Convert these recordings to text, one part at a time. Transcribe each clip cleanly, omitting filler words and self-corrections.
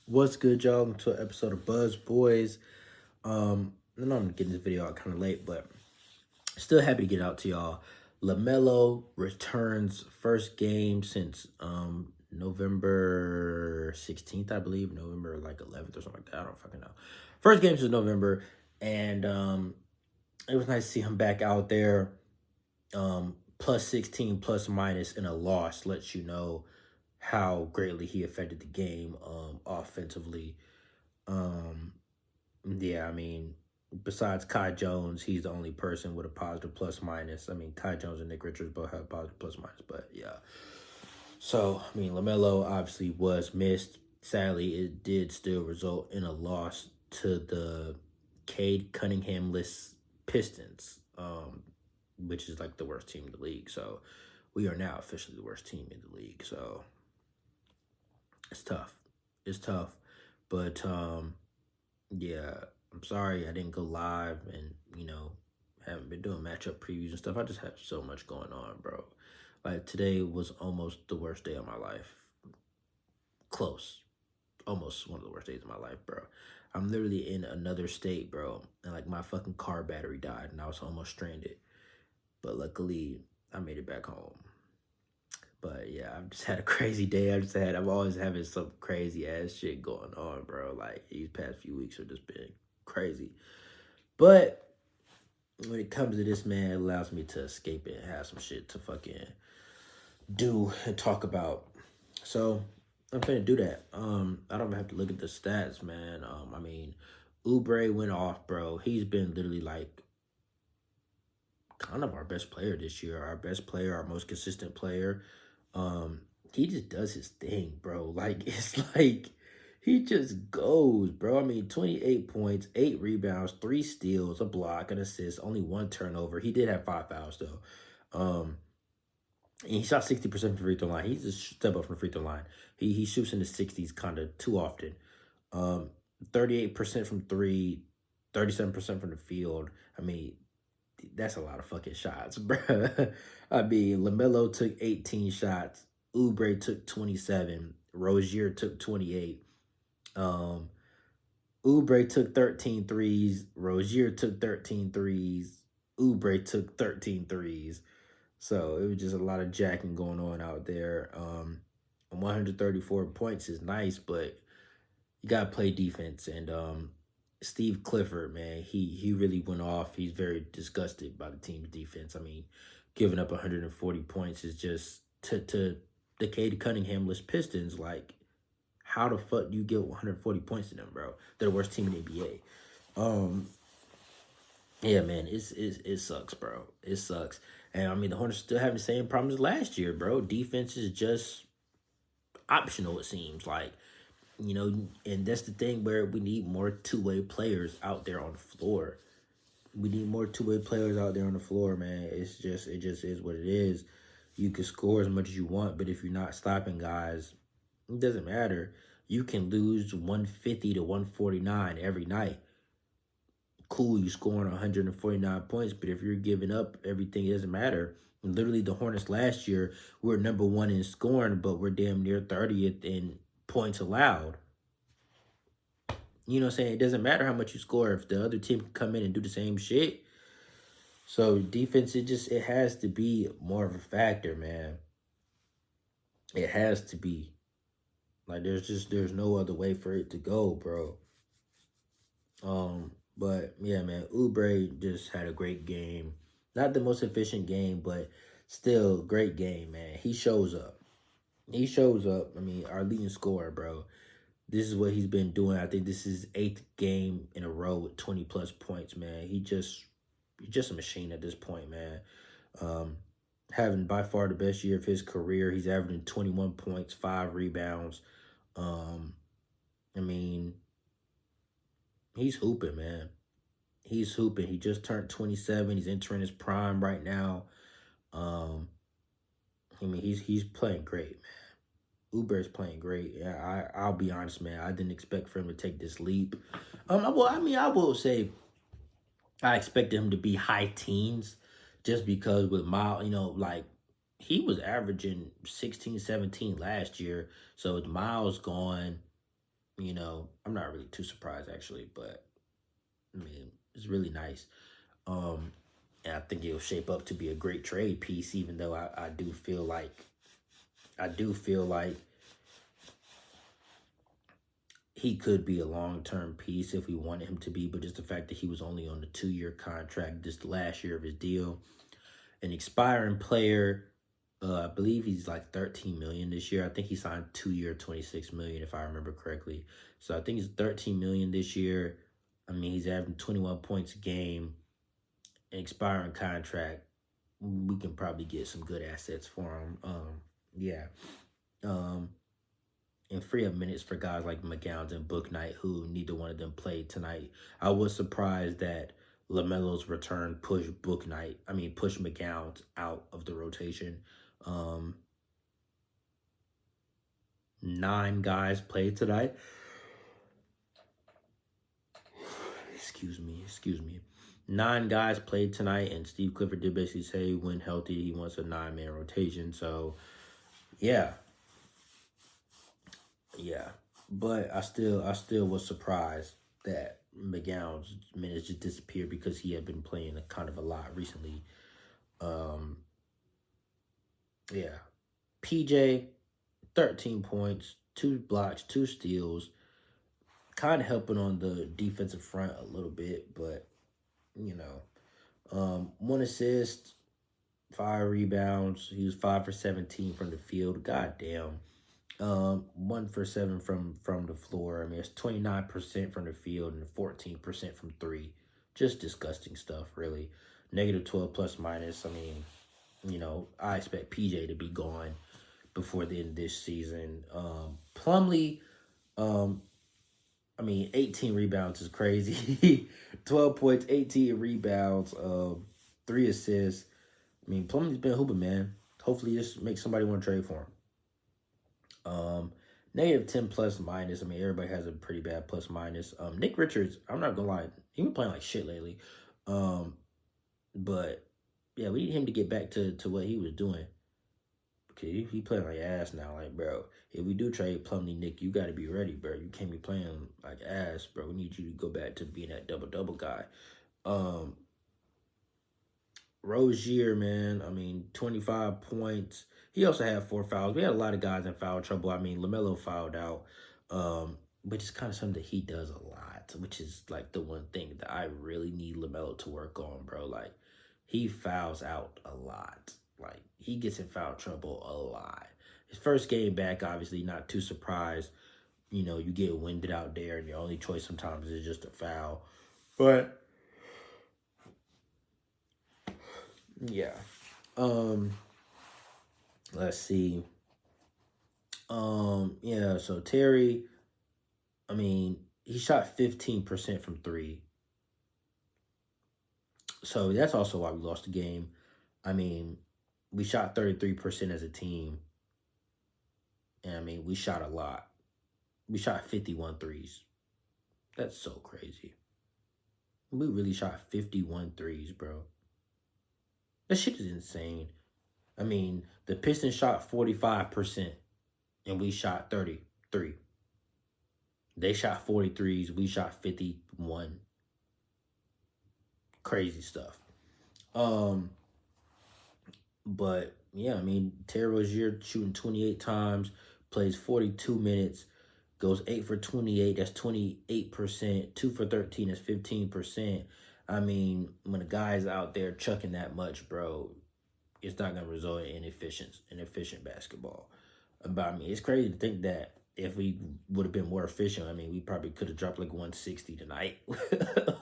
What's good, y'all? Welcome to an episode of Buzz Boys. I know I'm getting this video out kind of late, but still happy to get out to y'all. LaMelo returns first game since November 16th, I believe. November like 11th or something like that. I don't fucking know. First game since November, and it was nice to see him back out there. Plus 16 plus minus in a loss lets you know how greatly he affected the game offensively. Um, yeah, I mean, besides Kai Jones, he's the only person with a positive plus minus. I mean, Kai Jones and Nick Richards both have positive plus minus, but yeah. So, I mean, LaMelo obviously was missed. Sadly, it did still result in a loss to the Cade Cunningham-less Pistons, which is like the worst team in the league. So, we are now officially the worst team in the league. So, it's tough. It's tough. But yeah, I'm sorry I didn't go live and, haven't been doing matchup previews and stuff. I just have so much going on, bro. Like today was almost the worst day of my life. Close. Almost one of the worst days of my life, bro. I'm literally in another state, bro. And like my fucking car battery died and I was almost stranded. But luckily I made it back home. But yeah, I've just had a crazy day. I'm always having some crazy ass shit going on, bro. Like these past few weeks have just been crazy. But when it comes to this, man, it allows me to escape it and have some shit to fucking do and talk about. So I'm finna do that. I don't have to look at the stats, man. I mean, Oubre went off, bro. He's been literally like kind of our best player this year, our best player, our most consistent player. He just does his thing, bro. Like it's like he just goes, bro. I mean, 28 points, 8 rebounds, 3 steals, a block, an assist, only 1 turnover. He did have 5 fouls though. And he shot 60% from the free throw line. He's a step up from the free throw line. He shoots in the 60s kind of too often. 38% from 3, 37% from the field. I mean, that's a lot of fucking shots, bro. I mean, LaMelo took 18 shots. Oubre took 27. Rozier took 28. Um, Oubre took 13 threes. Rozier took 13 threes. Oubre took 13 threes. So it was just a lot of jacking going on out there. 134 points is nice, but you gotta play defense. And Steve Clifford, man, he really went off. He's very disgusted by the team's defense. I mean, giving up 140 points is just to the Cade Cunningham-less Pistons. Like, how the fuck do you get 140 points to them, bro? They're the worst team in the NBA. Yeah, man, it sucks, bro. It sucks. And I mean, the Hornets still having the same problems as last year, bro. Defense is just optional, it seems like. And that's the thing where we need more two-way players out there on the floor. We need more two-way players out there on the floor, man. It just is what it is. You can score as much as you want, but if you're not stopping guys, it doesn't matter. You can lose 150 to 149 every night. Cool, you scoring 149 points, but if you're giving up everything, it doesn't matter. And literally, the Hornets last year were number 1 in scoring, but we're damn near 30th in points allowed. You know what I'm saying? It doesn't matter how much you score if the other team can come in and do the same shit. So defense, it has to be more of a factor, man. It has to be. Like there's no other way for it to go, bro. But yeah, man, Oubre just had a great game. Not the most efficient game, but still great game, man. He shows up. He shows up. I mean, our leading scorer, bro. This is what he's been doing. I think this is 8th game in a row with 20 plus points, man. He's just a machine at this point, man. Having by far the best year of his career. He's averaging 21 points, 5 rebounds. I mean, he's hooping, man. He's hooping. He just turned 27. He's entering his prime right now. I mean, he's playing great, man. Uber's playing great. Yeah, I'll be honest, man. I didn't expect for him to take this leap. I will say I expected him to be high teens just because with Miles, like he was averaging 16, 17 last year. So with Miles gone, I'm not really too surprised actually, but I mean, it's really nice. Um, and I think it'll shape up to be a great trade piece, even though I do feel like he could be a long term piece if we wanted him to be, but just the fact that he was only on the 2 year contract, this last year of his deal, an expiring player. I believe he's like 13 million this year. I think he signed 2 year, 26 million if I remember correctly. So I think he's 13 million this year. I mean, he's averaging 21 points a game, an expiring contract. We can probably get some good assets for him. Yeah. Um, and free up minutes for guys like McGowan and Book Knight, who neither one of them played tonight. I was surprised that LaMelo's return pushed McGowan out of the rotation. Um, 9 guys played tonight. Excuse me. 9 guys played tonight, and Steve Clifford did basically say when healthy, he wants a 9-man rotation. So, yeah, yeah. But I still was surprised that McGowan's minutes just disappeared because he had been playing kind of a lot recently. Um, yeah. PJ, 13 points, 2 blocks, 2 steals, kind of helping on the defensive front a little bit, but you know, 1 assist, 5 rebounds. He was 5 for 17 from the field. God damn. 1 for 7 from the floor. I mean, it's 29% from the field and 14% from three. Just disgusting stuff, really. -12 plus minus. I mean, I expect PJ to be gone before the end of this season. Plumlee, um, 18 rebounds is crazy. 12 points, 18 rebounds, 3 assists. I mean, Plumlee's been hooping, man. Hopefully, this makes somebody want to trade for him. -10 plus minus. I mean, everybody has a pretty bad plus minus. Nick Richards, I'm not gonna lie, he been playing like shit lately. But yeah, we need him to get back to what he was doing. Because he playing like ass now. Like, bro, if we do trade Plumlee, Nick, you got to be ready, bro. You can't be playing like ass, bro. We need you to go back to being that double guy. Um, Rozier, man, 25 points. He also had 4 fouls. We had a lot of guys in foul trouble. I mean, LaMelo fouled out, which is kind of something that he does a lot, which is like the one thing that I really need LaMelo to work on, bro. Like, he fouls out a lot. Like, he gets in foul trouble a lot. His first game back, obviously, not too surprised. You get winded out there, and your only choice sometimes is just a foul. But yeah. Um, let's see. Yeah, so Terry, he shot 15% from three. So that's also why we lost the game. I mean, we shot 33% as a team. And we shot a lot. We shot 51 threes. That's so crazy. We really shot 51 threes, bro. That shit is insane. The Pistons shot 45% and we shot 33. They shot 43s, we shot 51. Crazy stuff. But yeah, Terry Rozier shooting 28 times, plays 42 minutes, goes 8 for 28, that's 28%, 2 for 13, that's 15%. When a guy's out there chucking that much, bro, it's not gonna result in inefficient basketball. But it's crazy to think that if we would have been more efficient, we probably could have dropped like 160 tonight.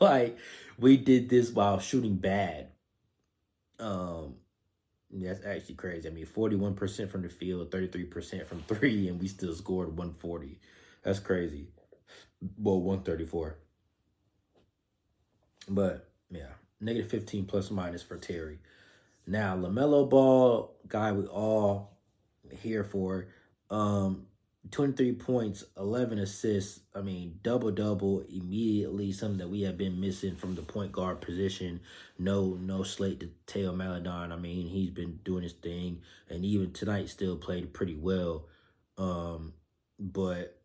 Like, we did this while shooting bad. That's actually crazy. 41% from the field, 33% from three, and we still scored 140. That's crazy. Well, 134. But yeah, -15 plus minus for Terry. Now, LaMelo Ball, guy we all here for, 23 points, 11 assists. Double immediately, something that we have been missing from the point guard position. No slate to Teo Maladon. He's been doing his thing, and even tonight still played pretty well. But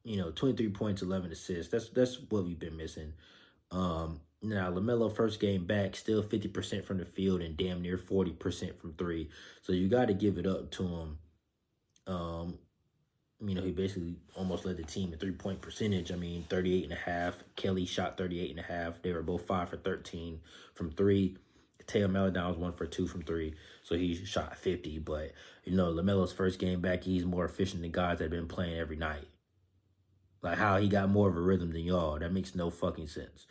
23 points, 11 assists. That's what we've been missing. Now LaMelo first game back, still 50% from the field and damn near 40% from three. So you got to give it up to him. Um, he basically almost led the team in 3-point percentage. 38 and a half. Kelly shot 38 and a half. They were both 5 for 13 from three. Teo Maladon was 1 for 2 from three. So he shot 50. But, LaMelo's first game back, he's more efficient than guys that have been playing every night. Like how he got more of a rhythm than y'all. That makes no fucking sense.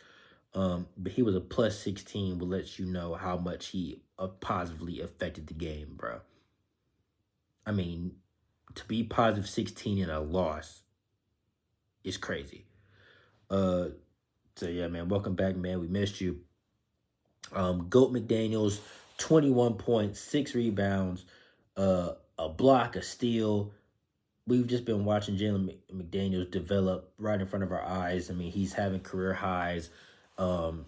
But he was a plus 16, will let you know how much he positively affected the game, bro. To be positive 16 in a loss is crazy. So yeah, man, welcome back, man. We missed you. Goat McDaniels, 21 points, 6 rebounds, a block, a steal. We've just been watching Jalen McDaniels develop right in front of our eyes. He's having career highs again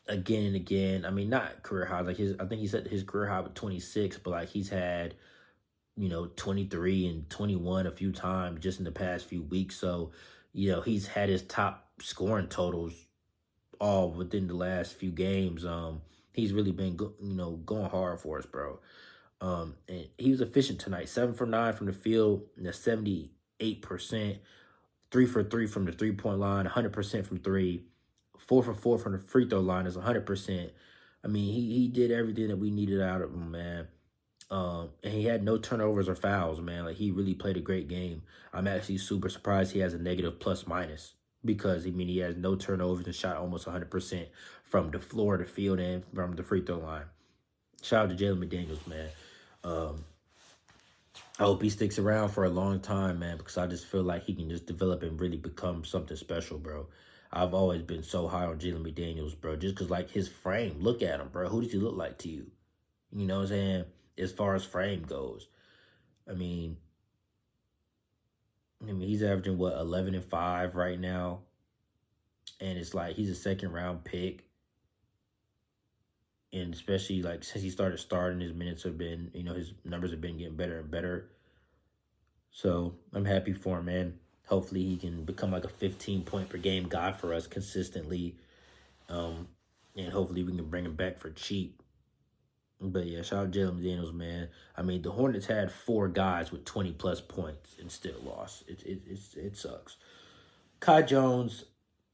and again. Not career highs. I think he set his career high with 26, but like he's had 23 and 21 a few times just in the past few weeks. So, he's had his top scoring totals all within the last few games. He's really been, going hard for us, bro. And he was efficient tonight. 7 for 9 from the field, and 78%. 3 for 3 from the 3-point line, 100% from three. 4 for 4 from the free throw line is 100%. He did everything that we needed out of him, man. And he had no turnovers or fouls, man. Like, he really played a great game. I'm actually super surprised he has a negative plus minus because, he has no turnovers and shot almost 100% from the floor, the field, and from the free throw line. Shout out to Jalen McDaniels, man. I hope he sticks around for a long time, man, because I just feel like he can just develop and really become something special, bro. I've always been so high on Jalen McDaniels, bro, just because, like, his frame. Look at him, bro. Who does he look like to you? You know what I'm saying? As far as frame goes. He's averaging, 11 and 5 right now. And it's like he's a second-round pick. And especially, like, since he started starting, his minutes have been, his numbers have been getting better and better. So I'm happy for him, man. Hopefully he can become like a 15-point per game guy for us consistently. And hopefully we can bring him back for cheap. But yeah, shout out to Jalen McDaniels, man. The Hornets had 4 guys with 20-plus points and still lost. It sucks. Kai Jones,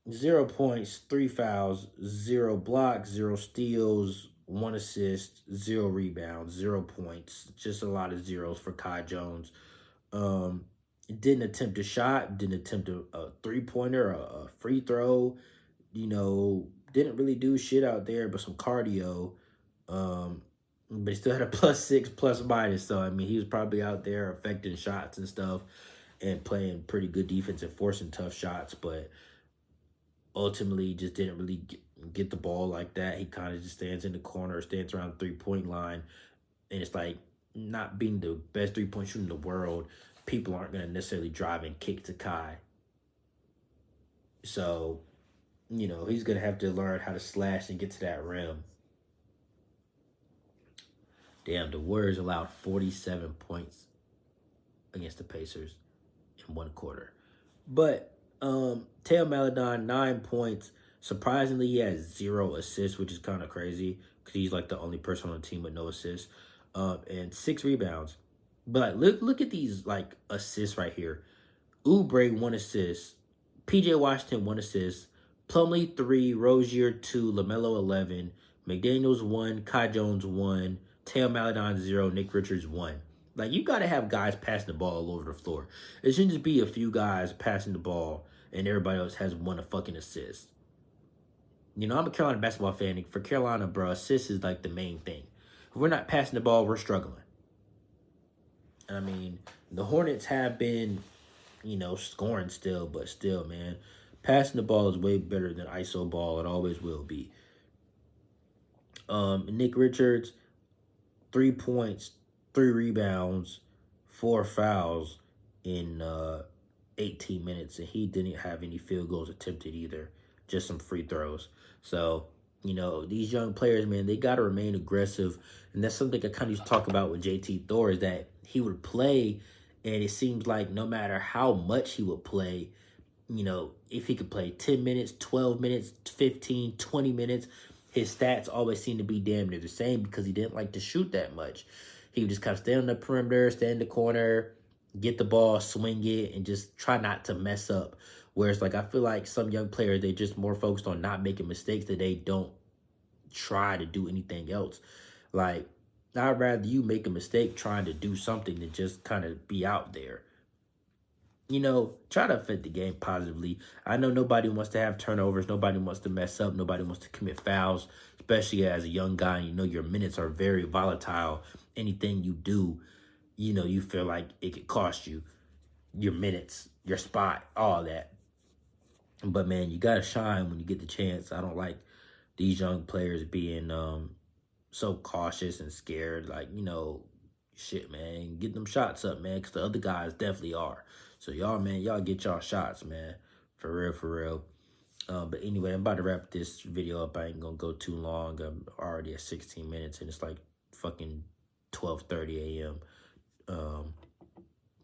0 points, 3 fouls, 0 blocks, 0 steals, 1 assist, 0 rebounds, 0 points. Just a lot of zeros for Kai Jones. Didn't attempt a shot, didn't attempt a three-pointer, a free throw. Didn't really do shit out there but some cardio. But he still had a +6 plus minus. So, he was probably out there affecting shots and stuff and playing pretty good defense and forcing tough shots. But ultimately, just didn't really get the ball like that. He kind of just stands in the corner, stands around the 3-point line. And it's like, not being the best 3-point shooter in the world, people aren't going to necessarily drive and kick to Kai. So, he's going to have to learn how to slash and get to that rim. Damn, the Warriors allowed 47 points against the Pacers in 1 quarter. But Teo Maladon, 9 points. Surprisingly, he has 0 assists, which is kind of crazy because he's like the only person on the team with no assists. And 6 rebounds. But look at these like assists right here. Oubre, 1 assist. PJ Washington, 1 assist. Plumlee, 3. Rozier, 2. LaMelo, 11. McDaniels, 1. Kai Jones, 1. Teo Maladon, 0. Nick Richards, 1. Like, you got to have guys passing the ball all over the floor. It shouldn't just be a few guys passing the ball and everybody else has 1 fucking assist. I'm a Carolina basketball fan. And for Carolina, bro, assists is like the main thing. If we're not passing the ball, we're struggling. The Hornets have been, scoring still, but still, man, passing the ball is way better than ISO ball. It always will be. Nick Richards, 3 points, 3 rebounds, 4 fouls in 18 minutes, and he didn't have any field goals attempted either, just some free throws. So, these young players, man, they got to remain aggressive, and that's something I kind of used to talk about with JT Thor, is that he would play, and it seems like no matter how much he would play, if he could play 10 minutes, 12 minutes, 15, 20 minutes, his stats always seem to be damn near the same because he didn't like to shoot that much. He would just kind of stay on the perimeter, stay in the corner, get the ball, swing it, and just try not to mess up. Whereas, like, I feel like some young players, they just more focused on not making mistakes that they don't try to do anything else. Like, I'd rather you make a mistake trying to do something than just kind of be out there. Try to affect the game positively. I know nobody wants to have turnovers. Nobody wants to mess up. Nobody wants to commit fouls, especially as a young guy. Your minutes are very volatile. Anything you do, you feel like it could cost you your minutes, your spot, all that. But, man, you got to shine when you get the chance. I don't like these young players being so cautious and scared. Like, shit, man, get them shots up, man, because the other guys definitely are. So, y'all, man, y'all get y'all shots, man. For real, for real. But anyway, I'm about to wrap this video up. I ain't going to go too long. I'm already at 16 minutes, and it's like fucking 12:30 a.m.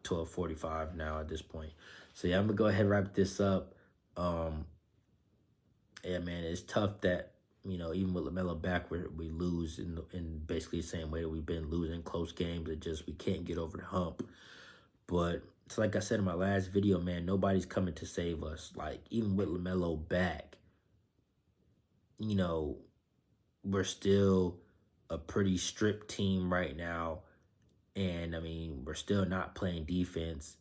12:45 now at this point. So, yeah, I'm going to go ahead and wrap this up. Yeah, man, it's tough that, even with LaMelo back, we lose in basically the same way that we've been losing close games. We can't get over the hump. But it's like I said in my last video, man, nobody's coming to save us. Like, even with LaMelo back, we're still a pretty stripped team right now. And, we're still not playing defense.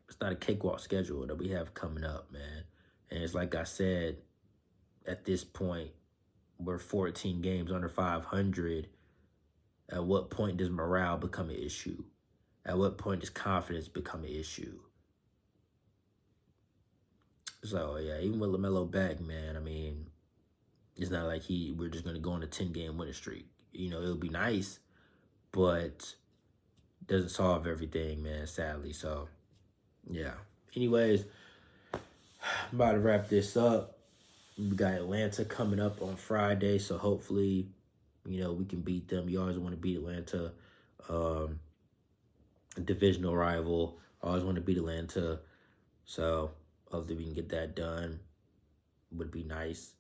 It's not a cakewalk schedule that we have coming up, man. And it's like I said, at this point, we're 14 games under 500. At what point does morale become an issue? At what point does confidence become an issue? So, yeah, even with LaMelo back, man, it's not like we're just going to go on a 10-game winning streak. It'll be nice, but doesn't solve everything, man, sadly. So, yeah. Anyways, I'm about to wrap this up. We got Atlanta coming up on Friday, so hopefully, we can beat them. You always want to beat Atlanta. Divisional rival. Always want to beat Atlanta. So hopefully we can get that done. Would be nice.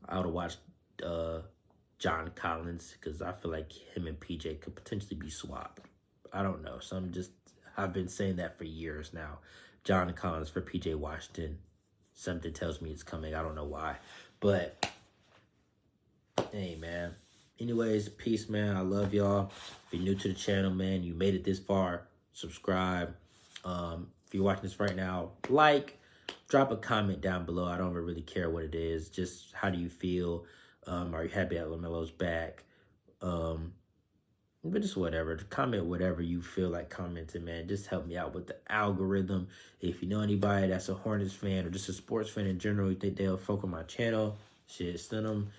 I would have watched John Collins because I feel like him and PJ could potentially be swapped. I don't know. I've been saying that for years now. John Collins for PJ Washington. Something tells me it's coming. I don't know why. But, hey, man. Anyways, peace, man. I love y'all. If you're new to the channel, man, you made it this far, subscribe. If you're watching this right now, drop a comment down below. I don't really care what it is. Just how do you feel? Are you happy that LaMelo's back? But just whatever. Comment whatever you feel like commenting, man. Just help me out with the algorithm. If you know anybody that's a Hornets fan or just a sports fan in general, you think they'll fuck with my channel, shit, send them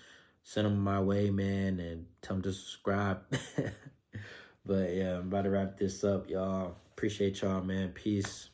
my way, man, and tell them to subscribe. But yeah, I'm about to wrap this up, y'all. Appreciate y'all, man. Peace.